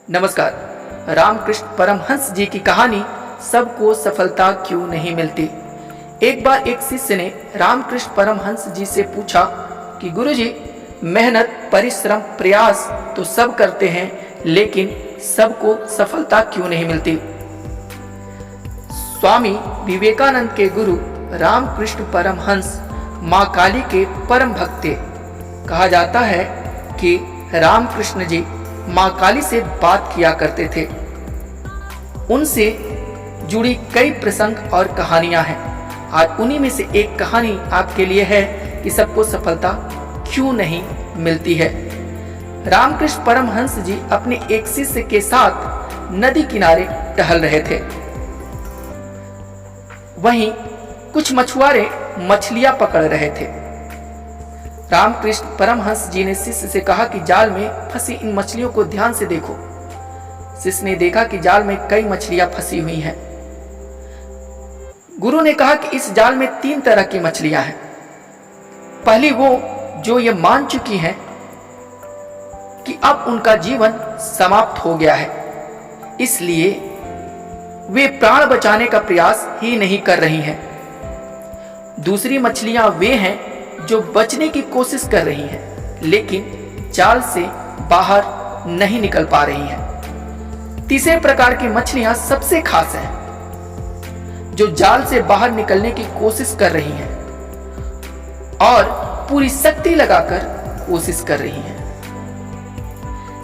नमस्कार। रामकृष्ण परमहंस जी की कहानी सबको सफलता क्यों नहीं मिलती। एक बार एक शिष्य ने रामकृष्ण परमहंस जी से पूछा कि गुरुजी, मेहनत, परिश्रम, प्रयास तो सब करते हैं, लेकिन सबको सफलता क्यों नहीं मिलती। स्वामी विवेकानंद के गुरु रामकृष्ण परमहंस मां काली के परम भक्त थे। कहा जाता है कि रामकृष्ण जी मां काली से बात किया करते थे। उनसे जुड़ी कई प्रसंग और कहानियां हैं। आज उन्हीं में से एक कहानी आपके लिए है कि सबको सफलता क्यों नहीं मिलती है। रामकृष्ण परमहंस जी अपने एक शिष्य के साथ नदी किनारे टहल रहे थे। वहीं कुछ मछुआरे मछलियां पकड़ रहे थे। रामकृष्ण परमहंस जी ने शिष्य से कहा कि जाल में फंसी इन मछलियों को ध्यान से देखो। शिष्य ने देखा कि जाल में कई मछलियां फंसी हुई हैं। गुरु ने कहा कि इस जाल में 3 तरह की मछलियां हैं। पहली वो जो ये मान चुकी हैं कि अब उनका जीवन समाप्त हो गया है, इसलिए वे प्राण बचाने का प्रयास ही नहीं कर रही हैं। दूसरी मछलियां वे हैं जो बचने की कोशिश कर रही हैं, लेकिन जाल से बाहर नहीं निकल पा रही हैं। तीसरे प्रकार की मछलियां सबसे खास हैं, जो जाल से बाहर निकलने की कोशिश कर रही हैं और पूरी शक्ति लगाकर कोशिश कर रही हैं।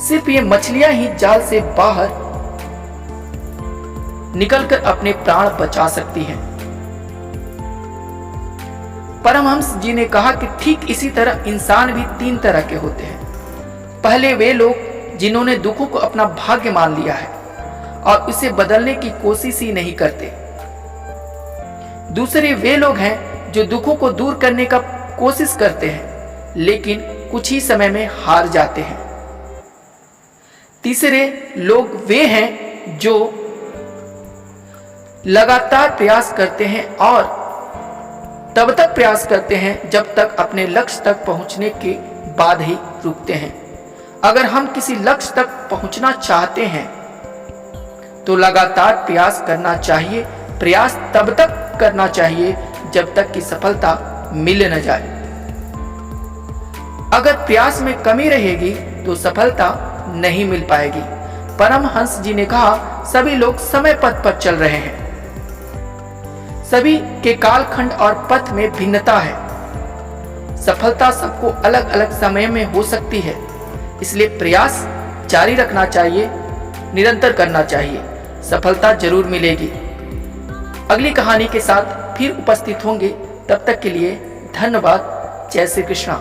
सिर्फ ये मछलियां ही जाल से बाहर निकलकर अपने प्राण बचा सकती हैं। परमहंस जी ने कहा कि ठीक इसी तरह इंसान भी 3 तरह के होते हैं। पहले वे लोग जिन्होंने दुखों को अपना भाग्य मान लिया है और उसे बदलने की कोशिश ही नहीं करते। दूसरे वे लोग हैं जो दुखों को दूर करने का कोशिश करते हैं, लेकिन कुछ ही समय में हार जाते हैं। तीसरे लोग वे हैं जो लगातार प्रयास करते हैं और तब तक प्रयास करते हैं जब तक अपने लक्ष्य तक पहुंचने के बाद ही रुकते हैं। अगर हम किसी लक्ष्य तक पहुंचना चाहते हैं तो लगातार प्रयास करना चाहिए। प्रयास तब तक करना चाहिए जब तक कि सफलता मिल न जाए। अगर प्रयास में कमी रहेगी तो सफलता नहीं मिल पाएगी। परमहंस जी ने कहा, सभी लोग समय पथ पर चल रहे हैं। सभी के कालखंड और पथ में भिन्नता है। सफलता सबको अलग अलग समय में हो सकती है, इसलिए प्रयास जारी रखना चाहिए, निरंतर करना चाहिए। सफलता जरूर मिलेगी। अगली कहानी के साथ फिर उपस्थित होंगे। तब तक के लिए धन्यवाद। जय श्री कृष्णा।